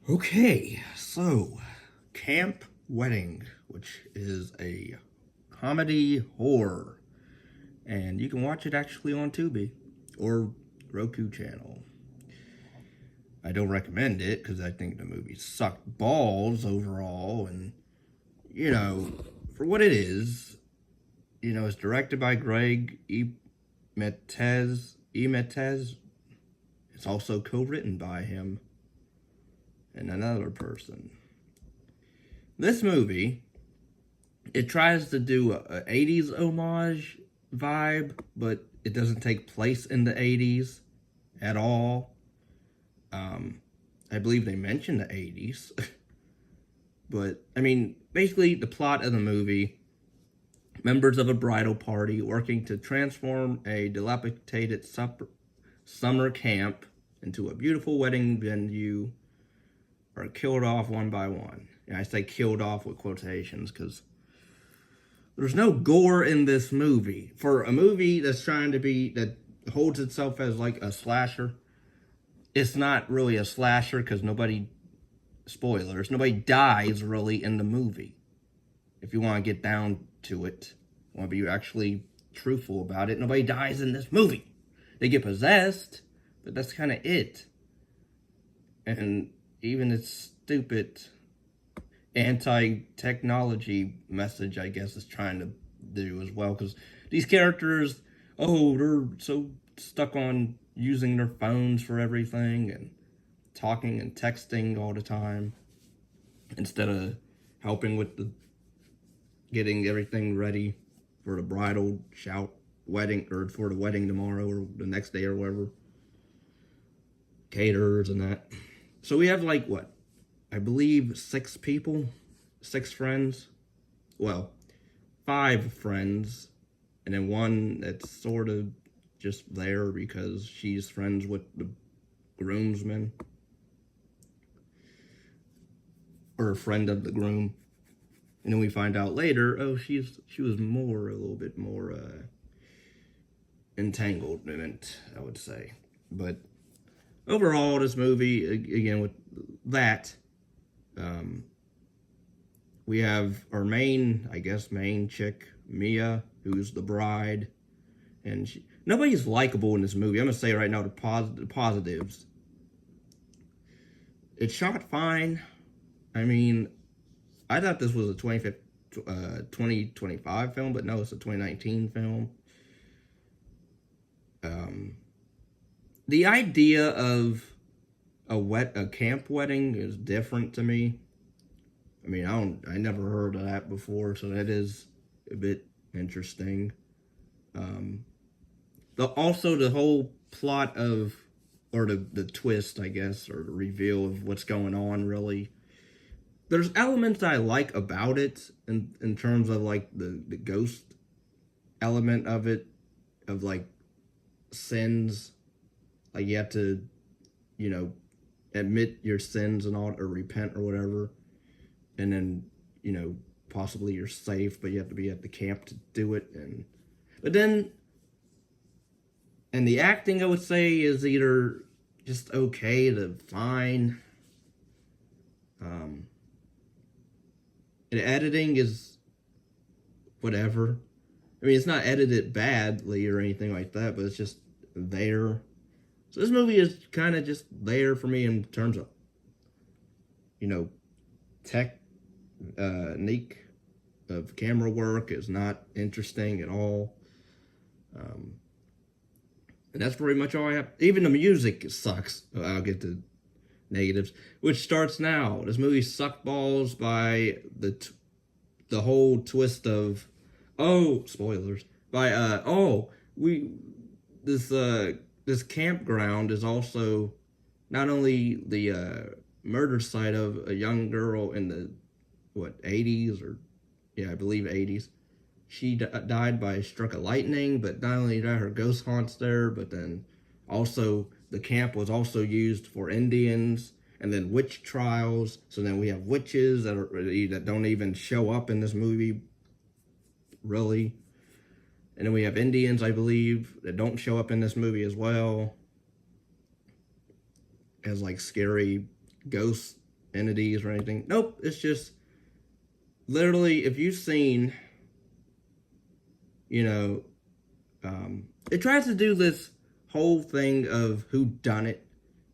Okay, so Camp Wedding, which is a comedy horror, and you can watch it actually on Tubi or Roku channel. I don't recommend it because I think the movie sucked balls overall, and for what it is, it's directed by Greg Emetaz. It's also co-written by him and another person. This movie, it tries to do a 80s homage vibe, but it doesn't take place in the 80s at all. I believe they mention the 80s. But, basically the plot of the movie, members of a bridal party working to transform a dilapidated summer camp into a beautiful wedding venue are killed off one by one. And I say killed off with quotations because there's no gore in this movie. For a movie that's that holds itself as like a slasher, it's not really a slasher because nobody dies really in the movie. If you want to get down to it, want to be actually truthful about it, nobody dies in this movie. They get possessed, but that's kind of it. And even its stupid anti-technology message, I guess, is trying to do as well. Because these characters, they're so stuck on using their phones for everything and talking and texting all the time instead of helping with getting everything ready for the bridal wedding, or for the wedding tomorrow or the next day or whatever. Caterers and that. So we have I believe 6 people, 6 friends. Well, 5 friends, and then one that's sort of just there because she's friends with the groomsmen, or a friend of the groom. And then we find out later, she was a little bit more entangled in it, I would say. But overall, this movie, again, with that, we have our main chick, Mia, who's the bride, and nobody's likable in this movie. I'm gonna say right now the positives. It's shot fine. I thought this was a 2025 film, but no, it's a 2019 film. The idea of a camp wedding is different to me. I never heard of that before, so that is a bit interesting. Also the whole plot of, or the twist, I guess, or the reveal of what's going on, really. There's elements I like about it in terms of the ghost element of it, of sins. You have to, admit your sins and all, or repent or whatever. And then, possibly you're safe, but you have to be at the camp to do it. And the acting, I would say, is either just okay to fine. The editing is whatever. It's not edited badly or anything like that, but it's just there. So this movie is kind of just there for me in terms of, technique of camera work is not interesting at all. And that's pretty much all I have. Even the music sucks. I'll get to negatives, which starts now. This movie sucked balls by the whole twist of, spoilers, by this campground is also not only the murder site of a young girl in the 80s, or I believe 80s. She died by a stroke of lightning, but not only that, her ghost haunts there, but then also the camp was also used for Indians and then witch trials. So then we have witches that don't even show up in this movie, really. And then we have Indians, I believe, that don't show up in this movie as well, as scary ghost entities or anything. Nope, it's just literally, if you've seen, you know, it tries to do this whole thing of who done it,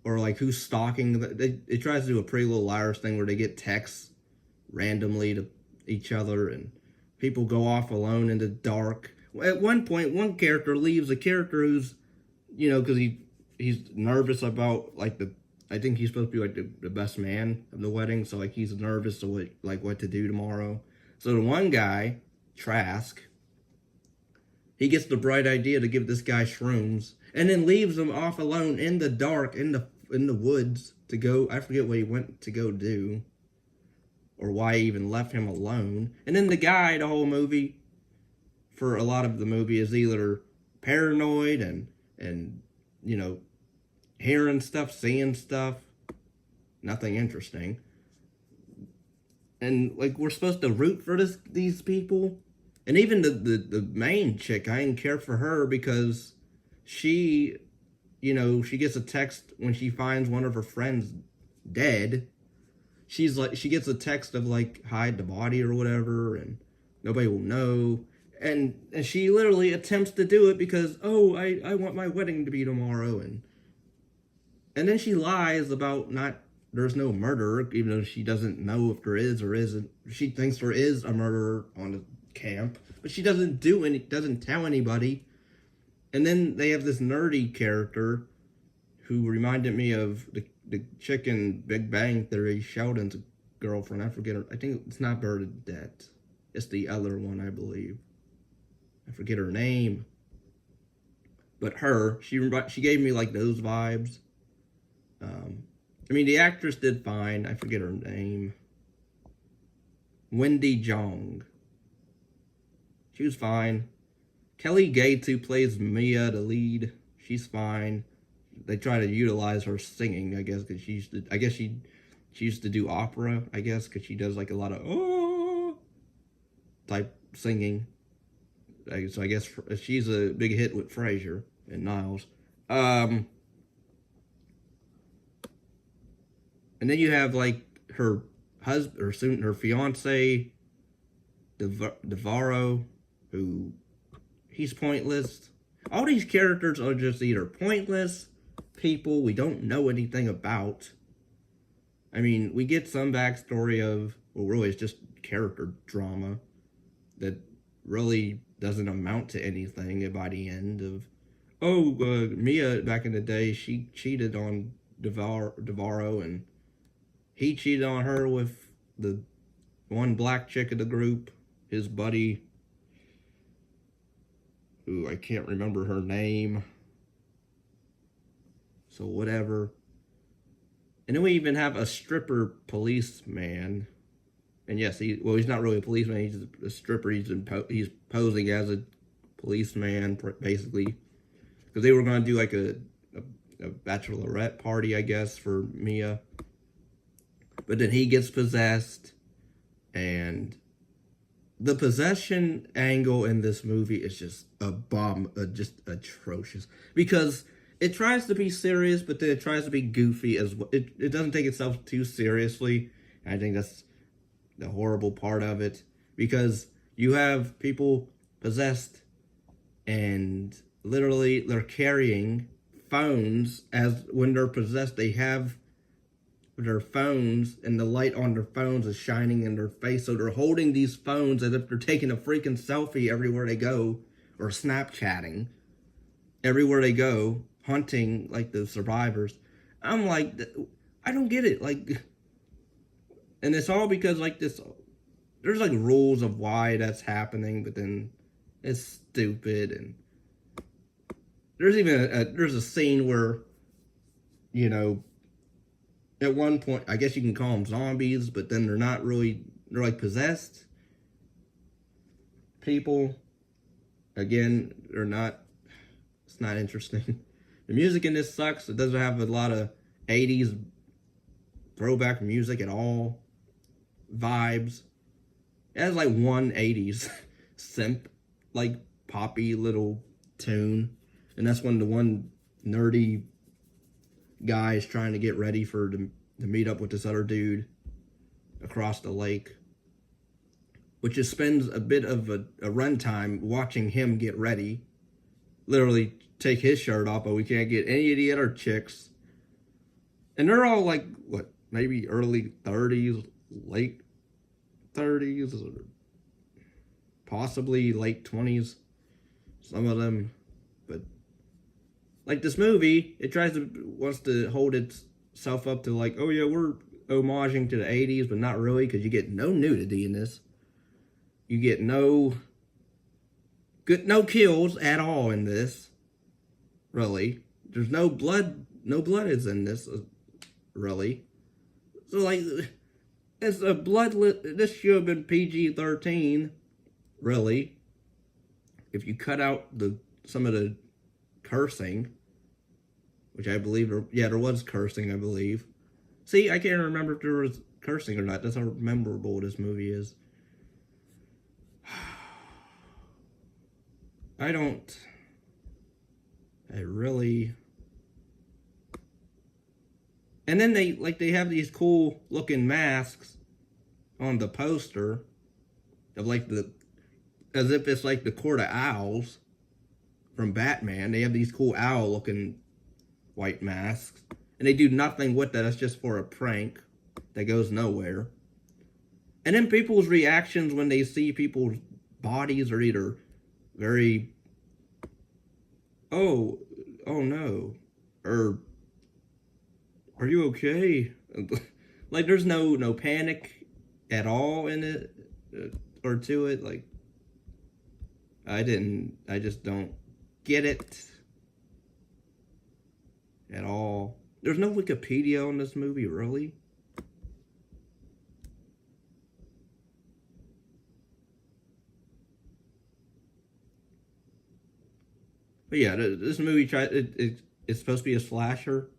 or like who's stalking. It tries to do a Pretty Little Liars thing where they get texts randomly to each other, and people go off alone in the dark. At one point, one character leaves. A character who's, you know, because he's nervous about like I think he's supposed to be like the best man of the wedding, so like he's nervous to what to do tomorrow. So the one guy, Trask, he gets the bright idea to give this guy shrooms, and then leaves him off alone in the dark in the woods to go. I forget what he went to go do, or why he even left him alone. And then the guy, the whole movie, for a lot of the movie, is either paranoid and you know, hearing stuff, seeing stuff, nothing interesting. And like, we're supposed to root for these people. And even the main chick, I didn't care for her because she, you know, she gets a text when she finds one of her friends dead. She's like, she gets a text of like, hide the body or whatever, and nobody will know. And she literally attempts to do it because, oh, I want my wedding to be tomorrow. And then she lies about there's no murderer, even though she doesn't know if there is or isn't. She thinks there is a murderer on the camp, but she doesn't tell anybody. And then they have this nerdy character who reminded me of the chick in Big Bang Theory, Sheldon's girlfriend. I forget her. I think it's not Bernadette. It's the other one, I believe. I forget her name. But her, she gave me like those vibes. I mean, the actress did fine. I forget her name. Wendy Jong. She was fine. Kelly Gates, who plays Mia, the lead, she's fine. They try to utilize her singing, I guess, because she used to do opera, I guess, because she does like a lot of oh type singing. So I guess she's a big hit with Frasier and Niles. And then you have like her husband, or soon her fiance, Devarro, who he's pointless. All these characters are just either pointless people we don't know anything about. I mean, we get some backstory of, well, really it's just character drama that really doesn't amount to anything by the end of, Mia back in the day, she cheated on Devarro, and he cheated on her with the one black chick of the group, his buddy, who I can't remember her name. So whatever. And then we even have a stripper policeman. And yes, he's not really a policeman. He's a stripper. He's posing as a policeman, basically, because they were going to do like a bachelorette party, I guess, for Mia. But then he gets possessed, and the possession angle in this movie is just just atrocious, because it tries to be serious, but then it tries to be goofy as well. It doesn't take itself too seriously. And I think that's the horrible part of it, because you have people possessed and literally they're carrying phones. As when they're possessed, they have their phones, and the light on their phones is shining in their face, so they're holding these phones as if they're taking a freaking selfie everywhere they go, or Snapchatting everywhere they go, hunting like the survivors. I'm like, I don't get it. Like, and it's all because like this, there's like rules of why that's happening, but then it's stupid. And there's even there's a scene where, you know, at one point, I guess you can call them zombies, but then they're not really, they're like possessed people. Again, they're not, it's not interesting. The music in this sucks. It doesn't have a lot of 80s throwback music at all. Vibes. It has like one 80s synth, like poppy little tune. And that's when the one nerdy guy is trying to get ready for to meet up with this other dude across the lake, which just spends a bit of a runtime watching him get ready. Literally take his shirt off, but we can't get any of the other chicks. And they're all like, what, maybe early 30s, late 30s, or possibly late 20s. Some of them. But like this movie, it wants to hold itself up to like, oh yeah, we're homaging to the 80s, but not really, because you get no nudity in this. You get no kills at all in this. Really. There's no blood is in this, really. So like, it's a this should have been PG-13, really. If you cut out some of the cursing, which I believe, there was cursing, I believe. See, I can't remember if there was cursing or not. That's how memorable this movie is. And then they have these cool looking masks on the poster of like as if it's like the Court of Owls from Batman. They have these cool owl looking white masks, and they do nothing with that. It's just for a prank that goes nowhere. And then people's reactions when they see people's bodies are either very, oh no, or are you okay? Like there's no panic at all in it or to it. Like I just don't get it at all. There's no Wikipedia on this movie, really. But yeah, this movie it's supposed to be a slasher.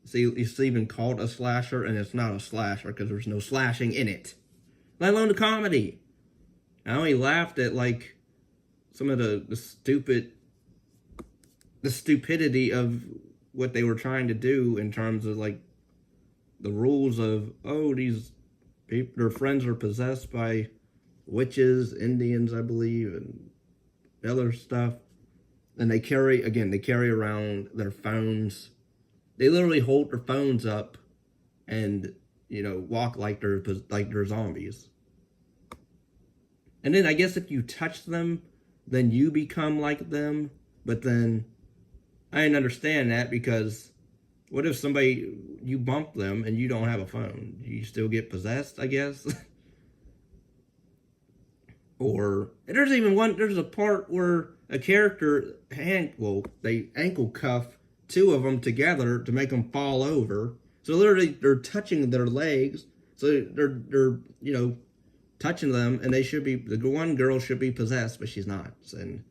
See, it's even called a slasher, and it's not a slasher because there's no slashing in it. Let alone the comedy. I only laughed at like some of the stupidity of what they were trying to do in terms of like the rules of, oh, these people, their friends are possessed by witches, Indians, I believe, and other stuff. And they carry around their phones. They literally hold their phones up and, walk like they're zombies. And then I guess if you touch them, then you become like them. But then I didn't understand that, because what if you bump them and you don't have a phone? You still get possessed, I guess? Or there's a part where a character they ankle cuff two of them together to make them fall over. So literally they're touching their legs. So they're touching them, and the one girl should be possessed, but she's not. And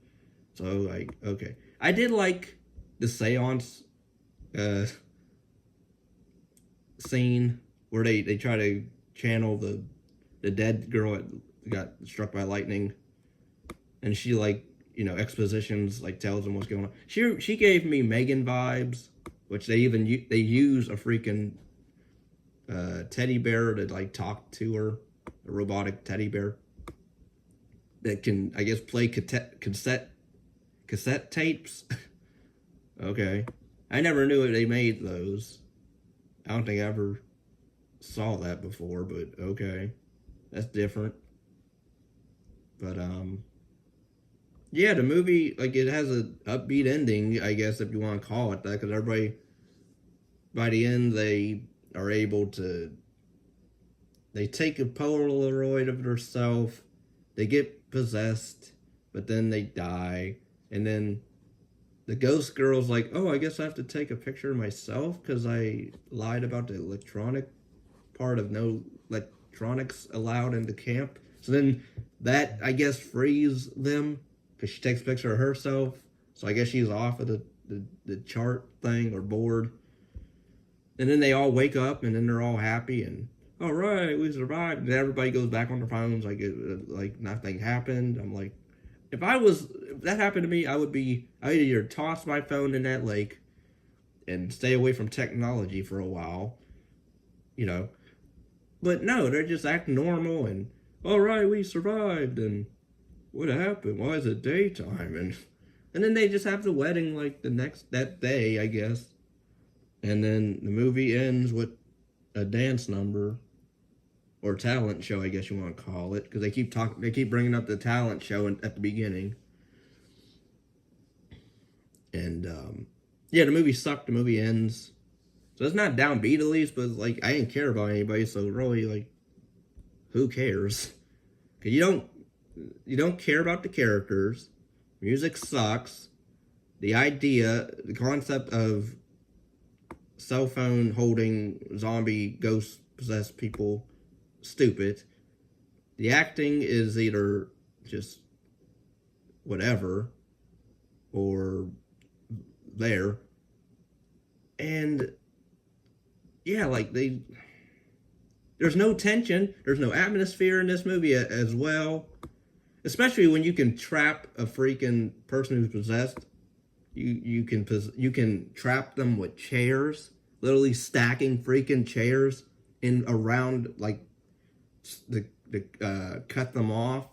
so like, okay. I did like the seance scene where they try to channel the dead girl that got struck by lightning, and she expositions, tells them what's going on. She gave me Megan vibes, which they use a freaking teddy bear to talk to her, a robotic teddy bear that can, I guess, play cassette tapes. Okay, I never knew they made those. I don't think I ever saw that before, but okay, that's different. But yeah, the movie, it has an upbeat ending, I guess, if you want to call it that, because everybody, by the end, they are able to, they take a Polaroid of themselves, they get possessed, but then they die, and then the ghost girl's like, oh, I guess I have to take a picture of myself, because I lied about the electronic part of no electronics allowed in the camp. So then that, I guess, frees them, because she takes a picture of herself. So I guess she's off of the chart thing or board. And then they all wake up, and then they're all happy, and all right, we survived. And everybody goes back on their phones like nothing happened. I'm like, if that happened to me, I'd either toss my phone in that lake and stay away from technology for a while, you know. But no, they're just acting normal and, all right, we survived, and what happened? Why is it daytime? And then they just have the wedding like that day, I guess. And then the movie ends with a dance number, or talent show, I guess you want to call it, because they keep bringing up the talent show at the beginning. And yeah, the movie sucked. The movie ends, so it's not downbeat at least, but like I didn't care about anybody, so really, like, who cares? Because you don't care about the characters. Music sucks. The the concept of cell phone holding zombie ghost possessed people, stupid. The acting is either just whatever or there. And yeah, like there's no tension, there's no atmosphere in this movie as well. Especially when you can trap a freaking person who's possessed. You can trap them with chairs, literally stacking freaking chairs in around, like, cut them off,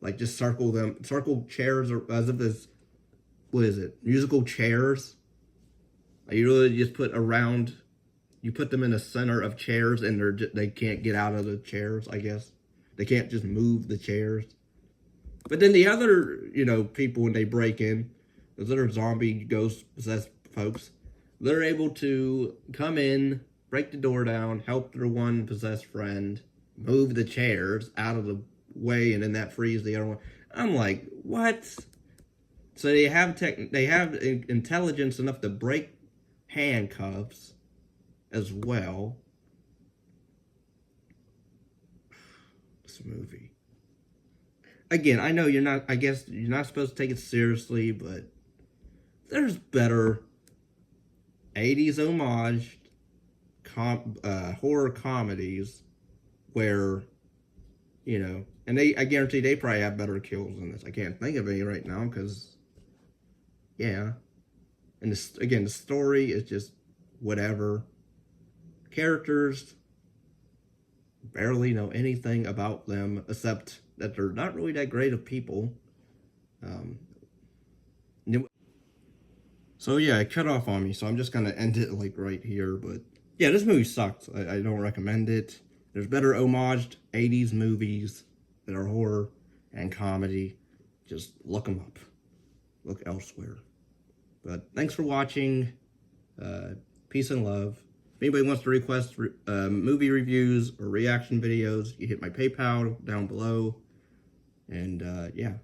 like just circle chairs, or as if it's, what is it, musical chairs. You really just put them in the center of chairs, and they can't get out of the chairs. I guess they can't just move the chairs. But then the other, people, when they break in, those other zombie ghost possessed folks, they're able to come in, break the door down, help their one possessed friend, move the chairs out of the way, and then that frees the other one. I'm like, what? So they have intelligence enough to break handcuffs as well. This movie. Again, I know I guess you're not supposed to take it seriously, but there's better 80s homage horror comedies where, and I guarantee they probably have better kills than this. I can't think of any right now because, yeah. And the story is just whatever. Characters, barely know anything about them except that they're not really that great of people. So yeah, it cut off on me, so I'm just gonna end it like right here. But yeah, this movie sucked. I don't recommend it. There's better homaged 80s movies that are horror and comedy. Just look them up. Look elsewhere. But thanks for watching. Peace and love. If anybody wants to request movie reviews or reaction videos, you hit my PayPal down below. And yeah.